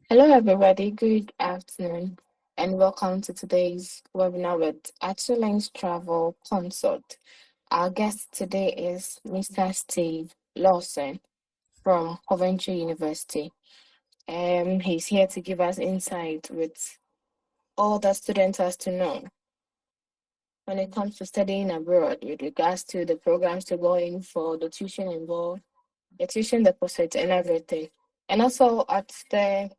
Hello, everybody. Good afternoon, and welcome to today's webinar with Excellence Travel Consult. Our guest today is Mr. Steve Lawson from Coventry University. He's here to give us insight with all that students has to know when it comes to studying abroad with regards to the programs to go in for, the tuition involved, the tuition deposit, and everything. And also at the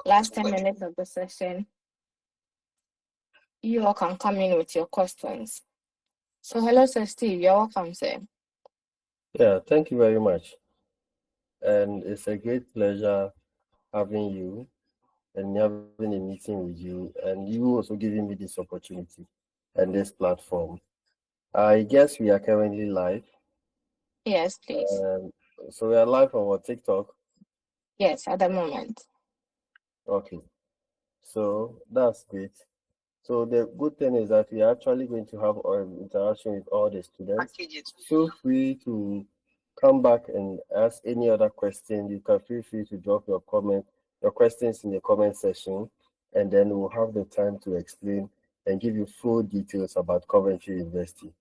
last 10 minutes of the session, you all can come in with your questions. So, hello, Sir Steve. You're welcome, sir. Yeah, thank you very much. And it's a great pleasure having you and having a meeting with you, and you also giving me this opportunity and this platform. I guess we are currently live. Yes, please. Um, so we are live on what, TikTok? Yes, at the moment. Okay, so that's great. So the good thing is that we are actually going to have interaction with all the students. Feel free to come back and ask any other question. You can feel free to drop your questions in the comment section, and then we'll have the time to explain and give you full details about Coventry University.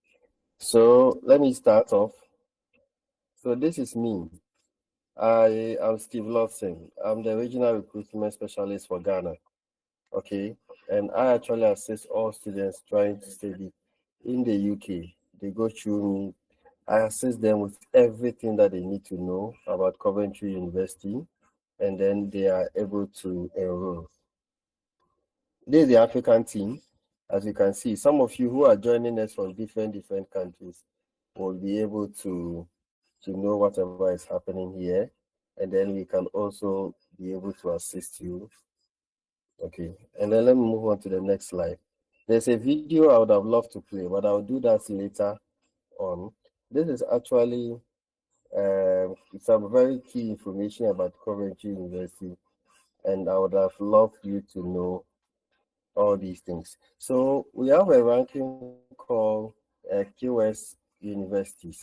So let me start off. So this is me. I am Steve Lawson. I'm the regional recruitment specialist for Ghana. Okay, and I actually assist all students trying to study in the UK. They go through me. I assist them with everything that they need to know about Coventry University, and then they are able to enroll. This is the African team. As you can see, some of you who are joining us from different countries will be able to know whatever is happening here, and then we can also be able to assist you. Okay, and then let me move on to the next slide. There's a video I would have loved to play, but I'll do that later on. This is actually some very key information about Coventry University, and I would have loved you to know all these things. So we have a ranking called QS University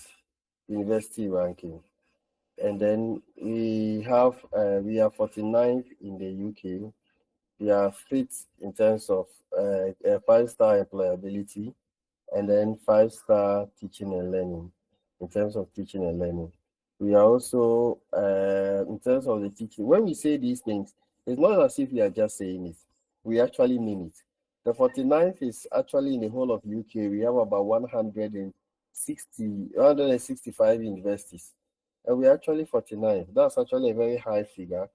ranking, and then we are 49th in the UK. We are fit in terms of 5-star employability, and then 5-star teaching and learning in terms of teaching and learning. We are also, in terms of the teaching, when we say these things, it's not as if we are just saying it. We actually mean it. The 49th is actually in the whole of UK. We have about 165 universities, and we're actually 49th. That's actually a very high figure.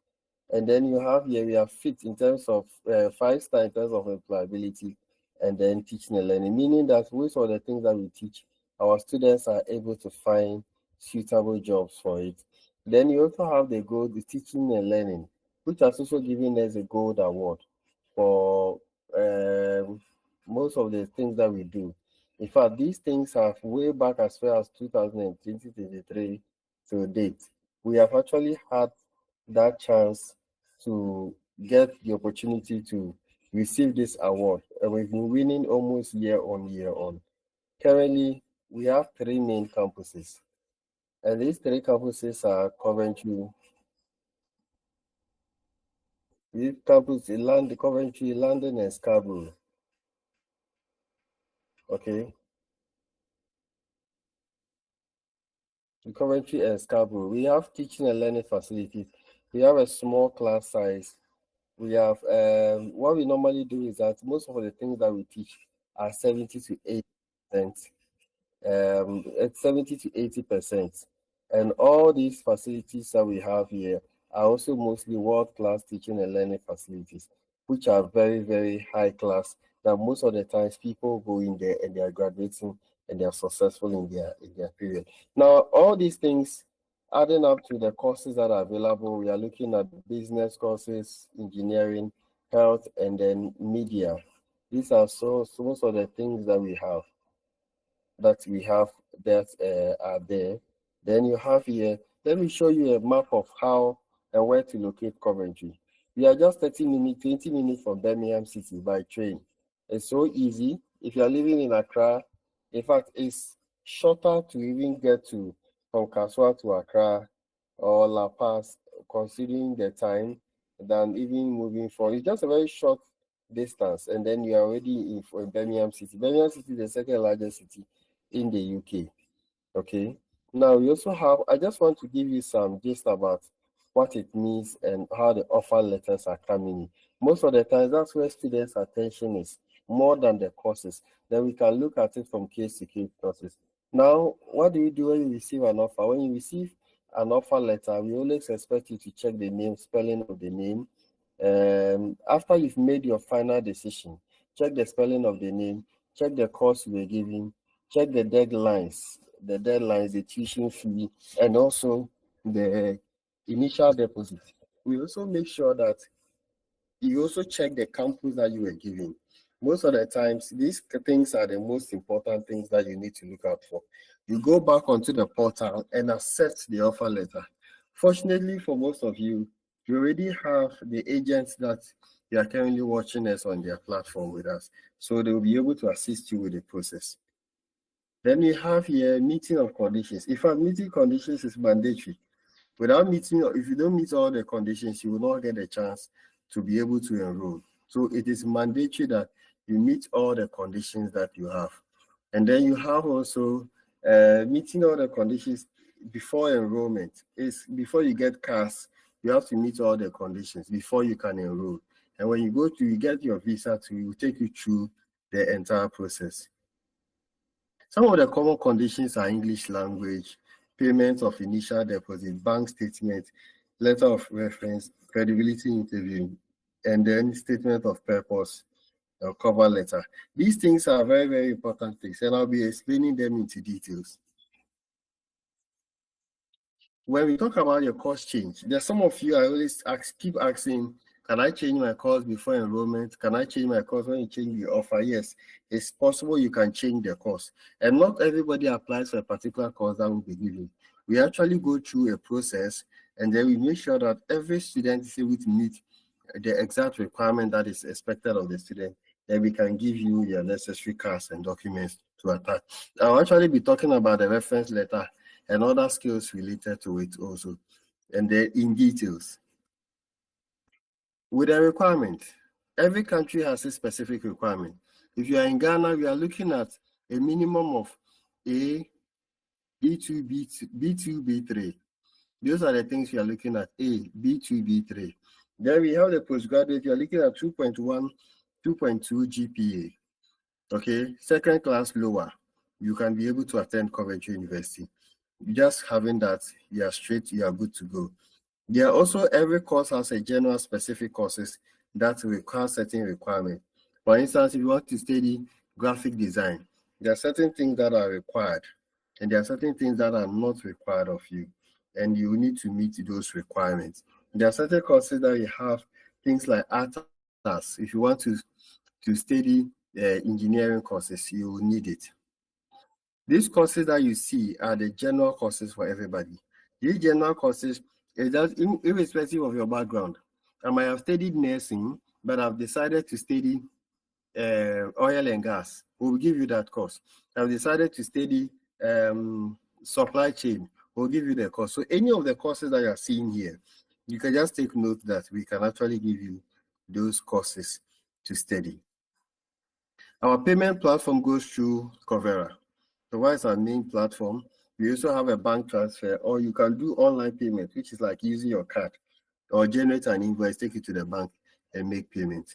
And then you have here, we are fit in terms of 5-star in terms of employability, and then teaching and learning, meaning that most of the things that we teach, our students are able to find suitable jobs for it. Then you also have the gold, the teaching and learning, which has also given us a gold award for most of the things that we do. In fact, these things have way back as far as 2023 to date. We have actually had that chance to get the opportunity to receive this award, and we've been winning almost year on year on. Currently, we have 3 main campuses, and these 3 campuses are Coventry. These campus in London, Coventry, London, and Scarborough. Okay, in Coventry and Scarborough, we have teaching and learning facilities. We have a small class size. We have what we normally do is that most of the things that we teach are 70 to 80%. It's 70 to 80%. And all these facilities that we have here are also mostly world-class teaching and learning facilities, which are very high class. That most of the times people go in there and they are graduating and they are successful in their period. Now, all these things adding up to the courses that are available, we are looking at business courses, engineering, health, and then media. These are so most of the things that we have that are there. Then you have here, let me show you a map of how and where to locate Coventry. We are just 20 minutes from Birmingham City by train. It's so easy. If you are living in Accra, in fact, it's shorter to even get to from Kaswa to Accra or La Paz, considering the time. than even moving forward. It's just a very short distance, and then you are already in for Birmingham City. Birmingham City is the second largest city in the UK. Okay. Now we also have, I just want to give you some gist about what it means and how the offer letters are coming in. Most of the times, that's where students' attention is more than the courses. Then we can look at it from case to case courses. Now, what do you do when you receive an offer? When you receive an offer letter, we always expect you to check the name, spelling of the name. After you've made your final decision, check the spelling of the name, check the course you were given, check the deadlines, the tuition fee, and also the initial deposit. We also make sure that you also check the campus that you were given. Most of the times, these things are the most important things that you need to look out for. You go back onto the portal and accept the offer letter. Fortunately for most of you, you already have the agents that you are currently watching us on their platform with us. So they will be able to assist you with the process. Then we have here meeting of conditions. In fact, meeting conditions is mandatory. Without meeting, if you don't meet all the conditions, you will not get a chance to be able to enroll. So it is mandatory that you meet all the conditions that you have. And then you have also meeting all the conditions before enrollment. Is before you get CAS, you have to meet all the conditions before you can enroll. And when you get your visa, it will take you through the entire process. Some of the common conditions are English language, payment of initial deposit, bank statement, letter of reference, credibility interview, and then statement of purpose or cover letter. These things are very, very important things, and I'll be explaining them into details. When we talk about your course change, there's some of you I always keep asking, can I change my course before enrollment? Can I change my course when you change the offer? Yes, it's possible you can change the course. And not everybody applies for a particular course that will be given. We actually go through a process, and then we make sure that every student is able to meet the exact requirement that is expected of the student. Then we can give you your necessary cards and documents to attach. I'll actually be talking about the reference letter and other skills related to it also, and then in details. With a requirement, every country has a specific requirement. If you are in Ghana, we are looking at a minimum of A, B2, B2, B3. Those are the things we are looking at, A, B2, B3. Then we have the postgraduate, you are looking at 2.1, 2.2 GPA. Okay, second class lower, you can be able to attend Coventry University. Just having that, you are straight, you are good to go. There are also, every course has a general specific courses that require certain requirements. For instance, if you want to study graphic design, there are certain things that are required, and there are certain things that are not required of you, and you need to meet those requirements. There are certain courses that you have, things like ATAS. If you want to study engineering courses, you will need it. These courses that you see are the general courses for everybody. These general courses is just irrespective of your background. I might have studied nursing, but I've decided to study oil and gas. We'll give you that course. I've decided to study supply chain. We'll give you the course. So any of the courses that you're seeing here, you can just take note that we can actually give you those courses to study. Our payment platform goes through Covera. So what is our main platform? We also have a bank transfer, or you can do online payment, which is like using your card, or generate an invoice, take it to the bank and make payment.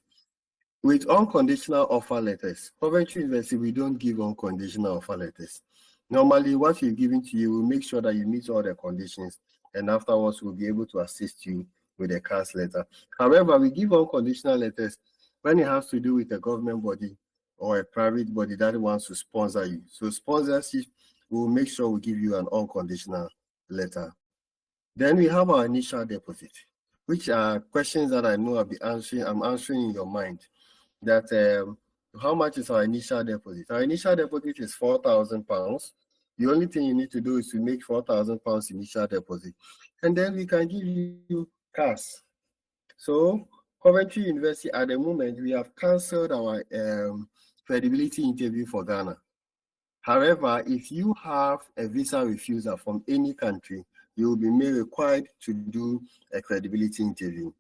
With unconditional offer letters, Coventry University, we don't give unconditional offer letters. Normally, what we've given to you, we'll make sure that you meet all the conditions, and afterwards, we'll be able to assist you with a CAS letter. However, we give unconditional letters when it has to do with a government body or a private body that wants to sponsor you. So sponsorship, we'll make sure we give you an unconditional letter. Then we have our initial deposit, which are questions that I know I'm answering in your mind. That how much is our initial deposit? Our initial deposit is £4,000. The only thing you need to do is to make £4,000 initial deposit, and then we can give you cash. So Coventry University, at the moment, we have cancelled our credibility interview for Ghana. However, if you have a visa refusal from any country, you will be made required to do a credibility interview.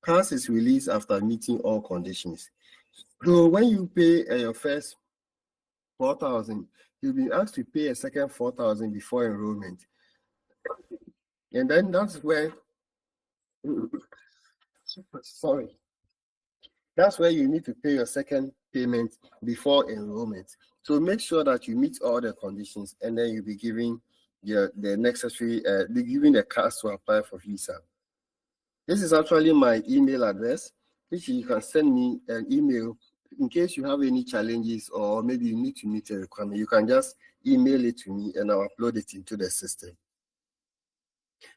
CAS is released after meeting all conditions. So when you pay your first 4,000, you'll be asked to pay a second 4,000 before enrollment. And then that's where, sorry, that's where you need to pay your second payment before enrollment. So make sure that you meet all the conditions, and then you'll be giving the necessary, be giving the CAS to apply for visa. This is actually my email address, which you can send me an email in case you have any challenges or maybe you need to meet a requirement. You can just email it to me and I'll upload it into the system.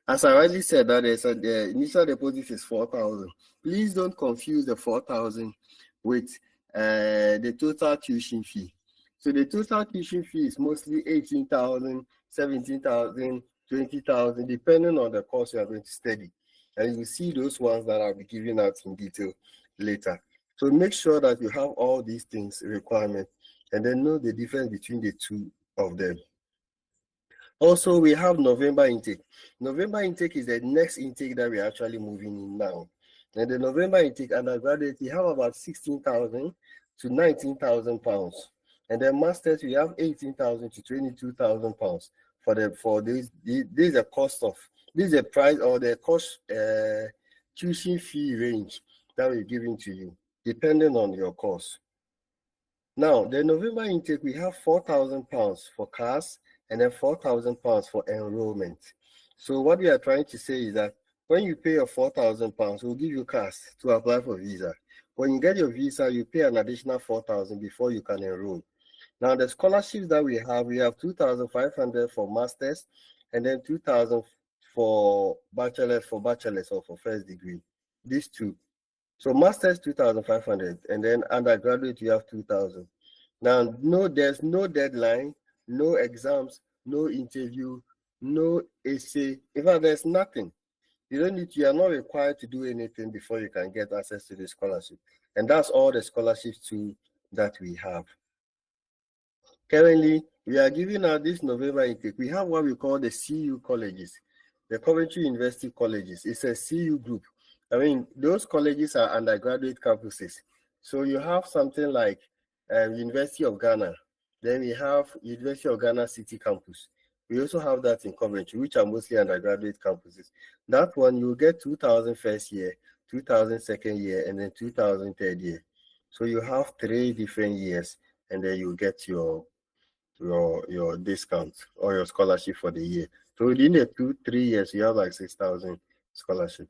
As I already said, that the initial deposit is 4,000. Please don't confuse the 4,000 with the total tuition fee. So the total tuition fee is mostly 18,000, 17,000, 20,000, depending on the course you are going to study. And you will see those ones that I'll be giving out in detail later. So make sure that you have all these things requirements and then know the difference between the two of them. Also, we have November intake. November intake is the next intake that we're actually moving in now. And the November intake undergraduate, we have about 16,000 to 19,000 pounds. And then masters, we have 18,000 to 22,000 pounds for this. This is the cost of, this is the price or the cost tuition fee range that we're giving to you, depending on your course. Now, the November intake, we have 4,000 pounds for CAS and then 4,000 pounds for enrollment. So what we are trying to say is that when you pay your 4,000 pounds, we'll give you CAS to apply for visa. When you get your visa, you pay an additional 4,000 before you can enroll. Now, the scholarships that we have 2,500 for masters and then 2,000 for bachelors or for first degree. These two. So masters 2,500 and then undergraduate you have 2,000. Now, there's no deadline, no exams, no interview, no essay. In fact, there's nothing. You are not required to do anything before you can get access to the scholarship. And that's all the scholarships too that we have. Currently, we are giving out this November intake. We have what we call the CU colleges, the Coventry University colleges. It's a CU group. I mean, those colleges are undergraduate campuses. So you have something like University of Ghana. Then we have University of Ghana City Campus. We also have that in Coventry, which are mostly undergraduate campuses. That one, you'll get 2,000 first year, 2,000 second year, and then 2,000 third year. So you have 3 different years, and then you get your discount or your scholarship for the year. So within the 2-3 years, you have like 6,000 scholarship.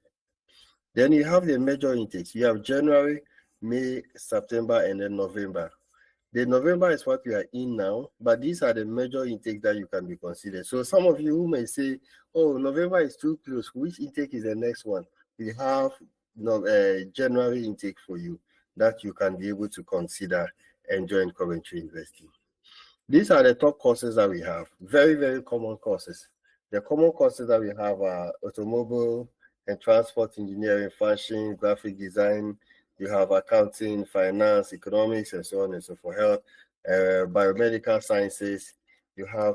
Then you have the major intakes. You have January, May, September, and then November. The November is what we are in now, but these are the major intakes that you can be considered. So some of you who may say, oh, November is too close. Which intake is the next one? We have January intake for you that you can be able to consider and join Coventry University. These are the top courses that we have. Very, very common courses. The common courses that we have are automobile and transport engineering, fashion, graphic design. You have accounting, finance, economics, and so on and so forth. Health, biomedical sciences. You have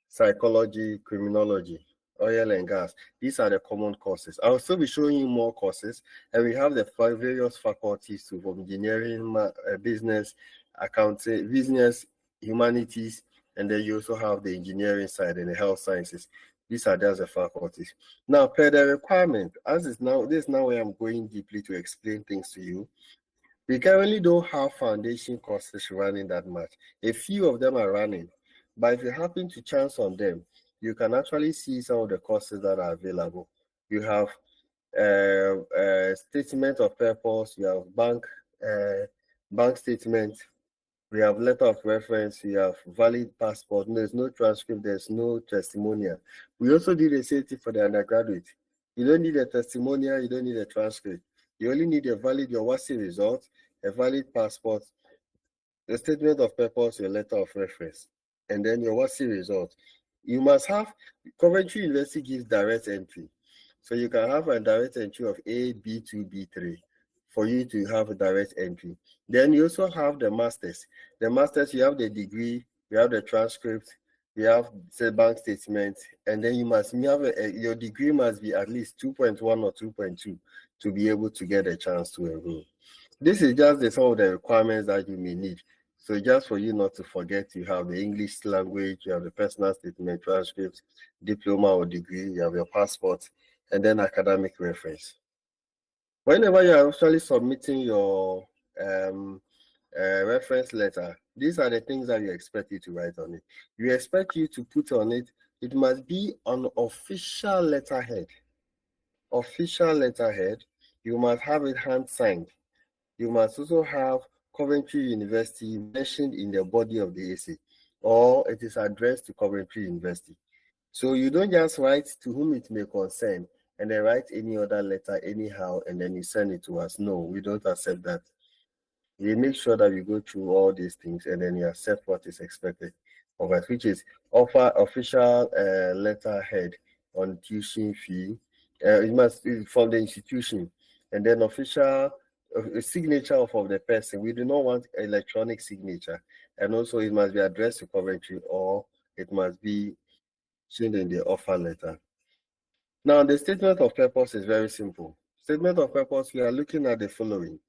psychology, criminology, oil and gas. These are the common courses. I'll still be showing you more courses, and we have the various faculties too, from engineering, business, accounting, business, humanities, and then you also have the engineering side and the health sciences. These are just the faculties. Now, per the requirement, this is now where I'm going deeply to explain things to you. We currently don't have foundation courses running that much. A few of them are running, but if you happen to chance on them, you can actually see some of the courses that are available. You have statement of purpose, you have bank statement, we have letter of reference, we have valid passport, there's no transcript, there's no testimonial. We also do the same thing for the undergraduate. You don't need a testimonial, you don't need a transcript. You only need your WASI result, a valid passport, the statement of purpose, your letter of reference, and then your WASI result. You must have, Coventry University gives direct entry. So you can have a direct entry of A, B2, B3 for you to have a direct entry. Then you also have the masters. The masters, you have the degree, you have the transcript, You have say bank statement, and then you have your degree must be at least 2.1 or 2.2 to be able to get a chance to enroll. This is just some of the requirements that you may need. So just for you not to forget, you have the English language, you have the personal statement, transcript, diploma or degree, you have your passport, and then academic reference. Whenever you are actually submitting your reference letter, these are the things that you expect you to write on it. You expect you to put on it, it must be an official letterhead. Official letterhead, you must have it hand signed. You must also have Coventry University mentioned in the body of the essay, or it is addressed to Coventry University. So you don't just write to whom it may concern and then write any other letter anyhow and then you send it to us. No, we don't accept that. We make sure that we go through all these things and then you accept what is expected of us, which is offer official letterhead on tuition fee. It must be from the institution, and then official signature of the person. We do not want electronic signature, and also it must be addressed to Coventry or it must be mentioned in the offer letter. Now, the statement of purpose is very simple. Statement of purpose, we are looking at the following.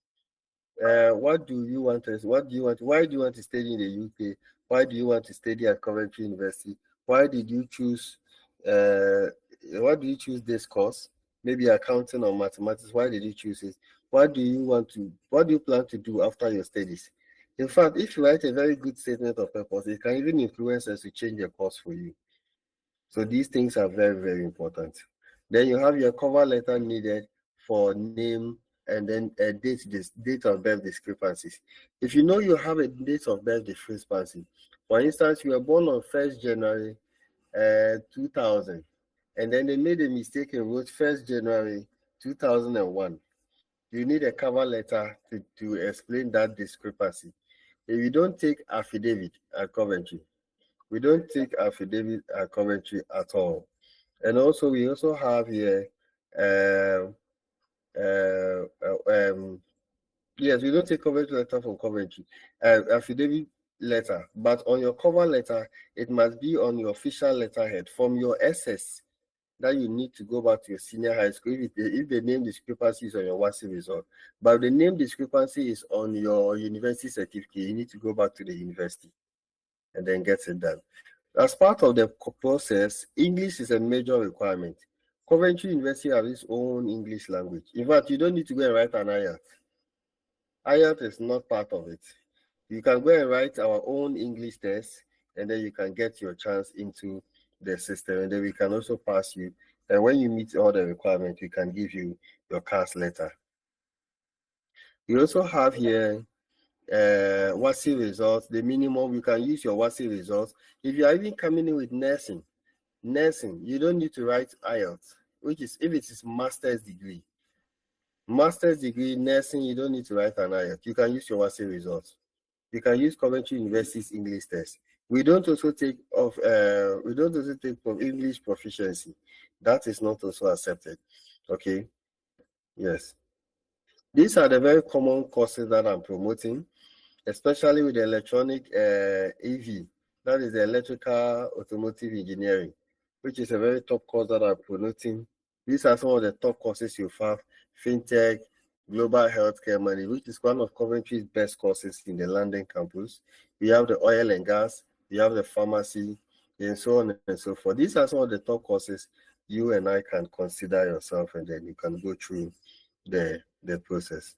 What do you want to, what do you want, why do you want to study in the UK? Why do you want to study at Coventry University? Why did you choose, why do you choose this course? Maybe accounting or mathematics, why did you choose it? What do you plan to do after your studies? In fact, if you write a very good statement of purpose, it can even influence us to change your course for you. So these things are very, very important. Then you have your cover letter needed for name and then a date of birth discrepancies. If you know you have a date of birth discrepancy, for instance, you were born on 1st January 2000, and then they made a mistake and wrote 1st January 2001. You need a cover letter to explain that discrepancy. If you don't take affidavit at Coventry, we don't take affidavit at Coventry at all. And also, we also have here, yes, we don't take Coventry letter from Coventry, affidavit letter, but on your cover letter, it must be on your official letterhead from your SS that you need to go back to your senior high school if the name discrepancy is on your WASI result. But if the name discrepancy is on your university certificate, you need to go back to the university and then get it done. As part of the process, English is a major requirement. Coventry University has its own English language. In fact, you don't need to go and write an IELTS. IELTS is not part of it. You can go and write our own English test, and then you can get your chance into the system, and then we can also pass you. And when you meet all the requirements, we can give you your CAS letter. You also have here WASI results, the minimum. You can use your WASI results. If you are even coming in with nursing, you don't need to write IELTS, which is if it is master's degree. Master's degree, nursing, you don't need to write an IELTS. You can use your WASI results. You can use Coventry University's English test. We don't also take from English proficiency. That is not also accepted. Okay. Yes. These are the very common courses that I'm promoting, especially with the electronic EV, that is the electrical automotive engineering, which is a very top course that I'm promoting. These are some of the top courses you have: fintech, global healthcare management, which is one of Coventry's best courses in the London campus. We have the oil and gas, we have the pharmacy, and so on and so forth. These are some of the top courses you and I can consider yourself, and then you can go through the process.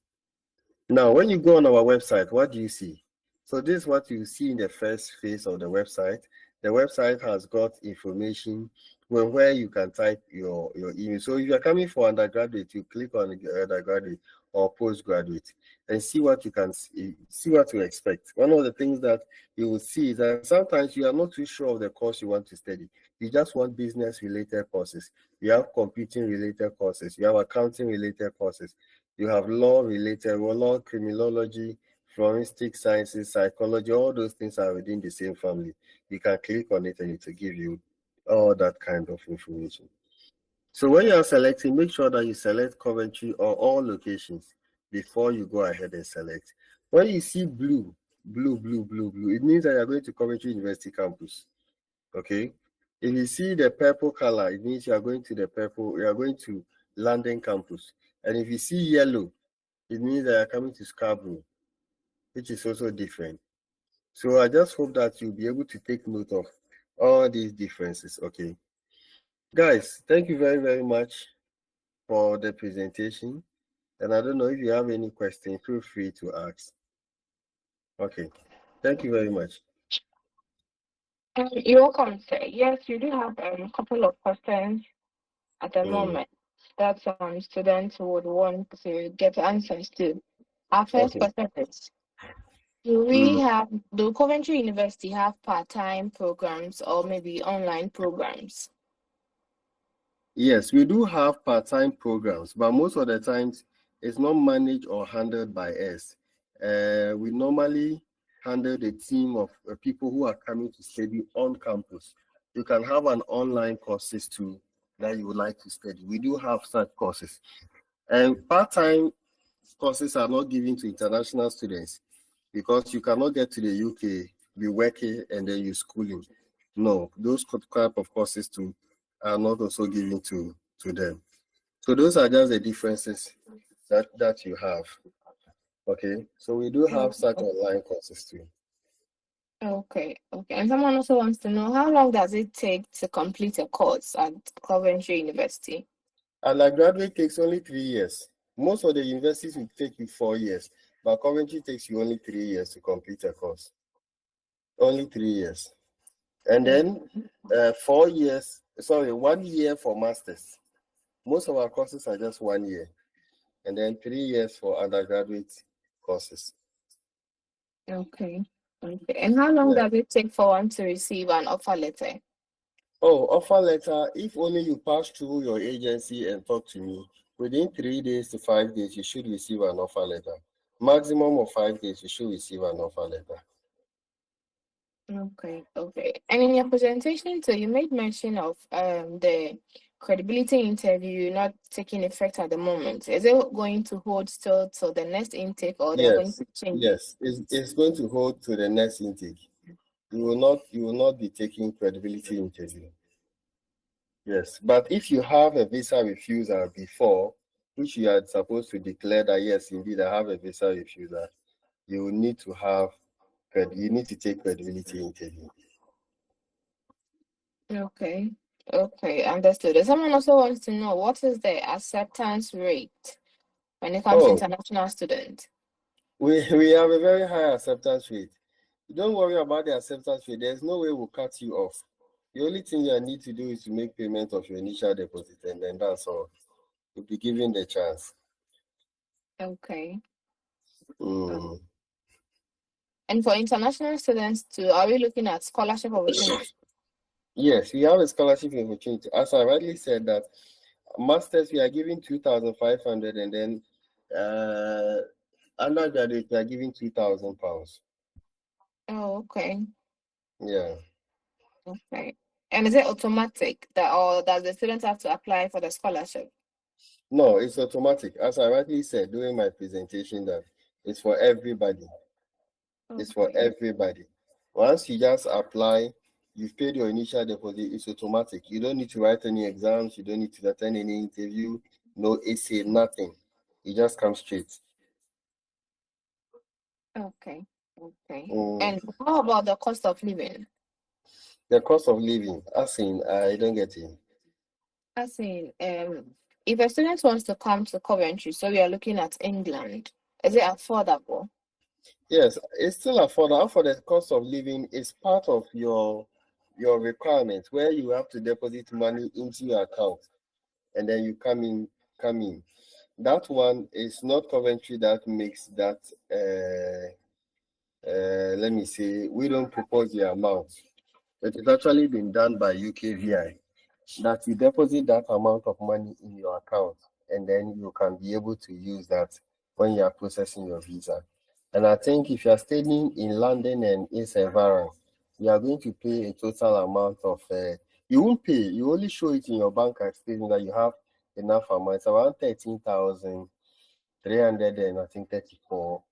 Now, when you go on our website, what do you see? So this is what you see in the first phase of the website. The website has got information where you can type your email. So if you're coming for undergraduate, you click on undergraduate or postgraduate and see what you can see what to expect. One of the things that you will see is that sometimes you are not too sure of the course you want to study. You just want business related courses. You have computing related courses. You have accounting related courses. You have law related, law, criminology, forensic sciences, psychology, all those things are within the same family. You can click on it and it will give you all that kind of information. So when you are selecting, make sure that you select Coventry or all locations before you go ahead and select. When you see blue, it means that you're going to Coventry University campus. Okay. If you see the purple color, it means you are going to London campus. And if you see yellow, it means that you are coming to Scarborough, which is also different. So I just hope that you'll be able to take note of all these differences. Okay. Guys, thank you very, very much for the presentation. And I don't know if you have any questions, feel free to ask. Okay. Thank you very much. You're welcome, sir. Yes, we do have a couple of questions at the Mm, moment that some students would want to get answers to. Our first okay. question is, do Coventry University have part-time programs or maybe online programs? Yes, we do have part-time programs, but most of the times it's not managed or handled by us. We normally handle the team of people who are coming to study on campus. You can have an online courses too that you would like to study. We do have such courses. And part-time courses are not given to international students because you cannot get to the UK, be working, and then you schooling. No, those type of courses too are not also given to them. So those are just the differences that you have. Okay, so we do have such online courses too. Okay, okay. And someone also wants to know, how long does it take to complete a course at Coventry University? Undergraduate takes only 3 years. Most of the universities will take you 4 years, but Coventry takes you only 3 years to complete a course. Only 3 years. And Mm. then 4 years, sorry, 1 year for masters. Most of our courses are just 1 year, and then 3 years for undergraduate courses. Okay, okay. And how long Yeah. does it take for one to receive an offer letter? Oh, offer letter, if only you pass through your agency and talk to me, within 3 days to 5 days, you should receive an offer letter. Maximum of 5 days, you should receive an offer letter. Okay, okay. And in your presentation, so you made mention of the credibility interview not taking effect at the moment. Is it going to hold still till the next intake, or they're going Yes, to change it? yes, it's going to hold to the next intake. You will not be taking credibility interview. Yes, but if you have a visa refusal before, which you are supposed to declare that yes, indeed, I have a visa refusal, you will need to you need to take credibility interview. Okay, okay, understood. And someone also wants to know, what is the acceptance rate when it comes to Oh, international students? we have a very high acceptance rate. Don't worry about the acceptance rate. There's no way we'll cut you off. The only thing you need to do is to make payment of your initial deposit, and then that's all. You'll be given the chance. Okay. Mm. And for international students too, are we looking at scholarship opportunities? Yes, we have a scholarship opportunity. As I rightly said, that masters we are giving 2,500, and then undergraduate we are giving £2,000. Oh, okay. Yeah. Okay. And is it automatic that, or does the student have to apply for the scholarship? No, it's automatic. As I rightly said during my presentation, that it's for everybody. It's for Okay. everybody. Once you just apply, you've paid your initial deposit, it's automatic. You don't need to write any exams, you don't need to attend any interview, no essay, nothing. You just come straight. Okay. Okay. Mm. And how about the cost of living? The cost of living, as in, I don't get it. As in, if a student wants to come to Coventry, so we are looking at England, is it affordable? Yes, it's still affordable. For the cost of living is part of your requirement, where you have to deposit money into your account, and then you come in. That one is not Coventry that makes that. Let me say, we don't propose the amount. It is actually been done by UKVI, that you deposit that amount of money in your account, and then you can be able to use that when you are processing your visa. And I think if you are staying in London and its environs, you are going to pay a total amount of, you won't pay, you only show it in your bank statement that you have enough amount. It's around 13,300 and I think £34.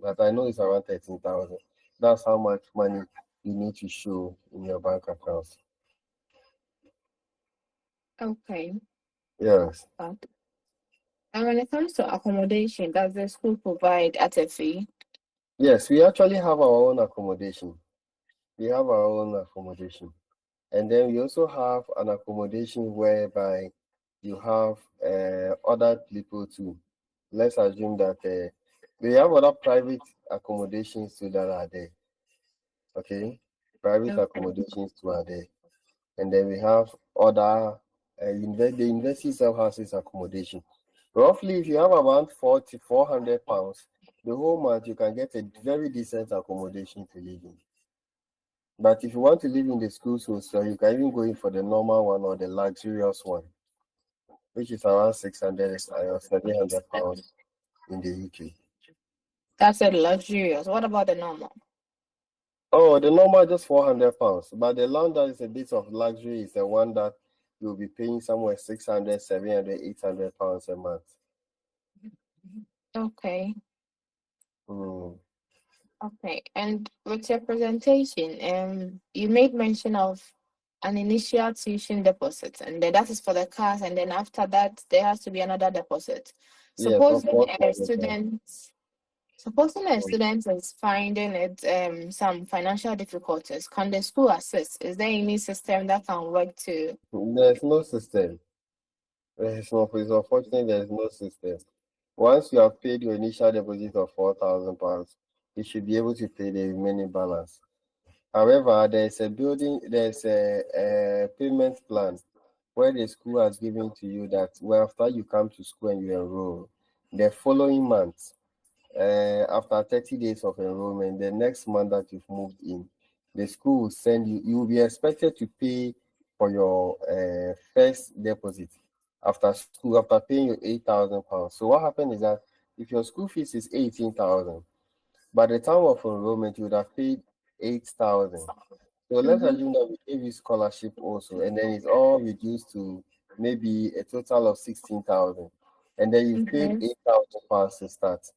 But I know it's around 13,000. That's how much money you need to show in your bank accounts. Okay. Yes. But and when it comes to accommodation, does the school provide at a fee? Yes, we actually have our own accommodation. We have our own accommodation. And then we also have an accommodation whereby you have other people too. Let's assume that we have other private accommodations too that are there. Okay, private Okay. accommodations too are there. And then we have other the university itself has its accommodation. Roughly, if you have around 400 pounds, the whole month you can get a very decent accommodation to live in. But if you want to live in the schools hostel, you can even go in for the normal one or the luxurious one, which is around 600 or 700 pounds in the UK. That's a luxurious. What about the normal? Oh, the normal just 400 pounds. But the one that is a bit of luxury is the one that you'll be paying somewhere 600, 700, 800 pounds a month. Okay. Mm. Okay. And with your presentation, you made mention of an initial tuition deposit, and then that is for the class, and then after that there has to be another deposit. Yes, of Supposing course. a student, supposing a student is finding it some financial difficulties, can the school assist? Is there any system that can work to? There's no system. It's unfortunate there's no system. Once you have paid your initial deposit of £4,000, you should be able to pay the remaining balance. However, there's a payment plan where the school has given to you that well, after you come to school and you enroll, the following month, after 30 days of enrollment, the next month that you've moved in, the school will send you, you will be expected to pay for your first deposit after school, after paying your £8,000. So what happened is that if your school fees is 18,000, by the time of enrollment, you would have paid 8,000. So let's Mhm. assume that we gave you scholarship also, and then it's all reduced to maybe a total of 16,000. And then you've paid Okay. £8,000 to start.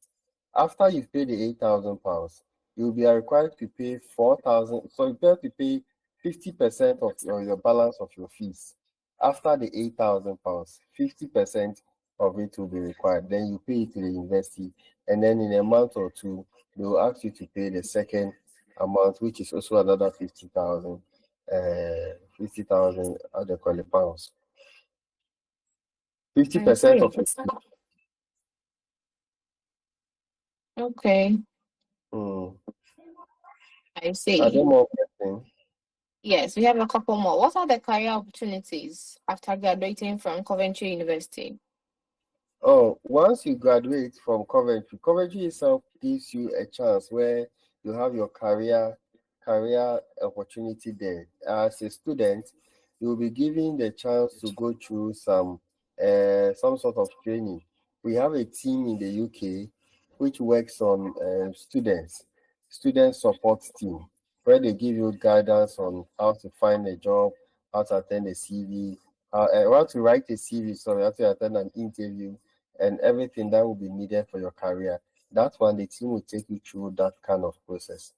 After you've paid the £8,000, you'll be required to pay 4,000. So you have to pay 50% of your balance of your fees. After the £8,000, 50% of it will be required. Then you pay it to the university, and then in a month or two, they will ask you to pay the second amount, which is also another 50,000. 50,000 how they call it pounds. I 50% see. of it. Okay. Mm. I Are there see. more questions? Yes, we have a couple more. What are the career opportunities after graduating from Coventry University? Oh, once you graduate from Coventry, Coventry itself gives you a chance where you have your career opportunity there. As a student, you'll be given the chance to go through some sort of training. We have a team in the UK which works on student support team, where they give you guidance on how to find a job, how to attend a CV, how to write a CV, sorry, how to attend an interview and everything that will be needed for your career. That's when the team will take you through that kind of process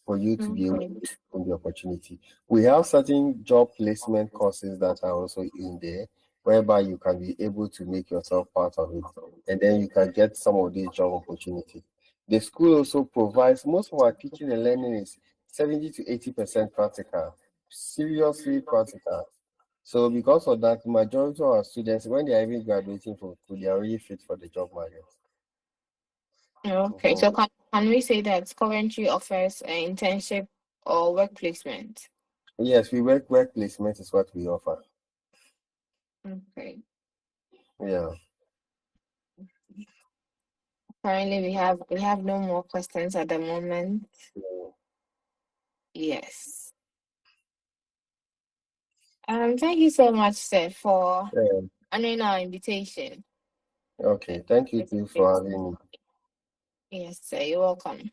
for you to be able to Okay. get the opportunity. We have certain job placement courses that are also in there, whereby you can be able to make yourself part of it, and then you can get some of these job opportunities. The school also provides most of our teaching and learning is 70 to 80% practical, seriously practical. So because of that, majority of our students, when they are even graduating from school, they are really fit for the job market. Okay. Mhm. So can we say that Coventry offers an internship or work placement? Yes, we work placement is what we offer. Okay. Yeah. Currently, we have no more questions at the moment. Mm. Yes. Thank you so much, sir, for Yeah. honoring our invitation. Okay. Thank you too for having me. Yes, sir. You're welcome.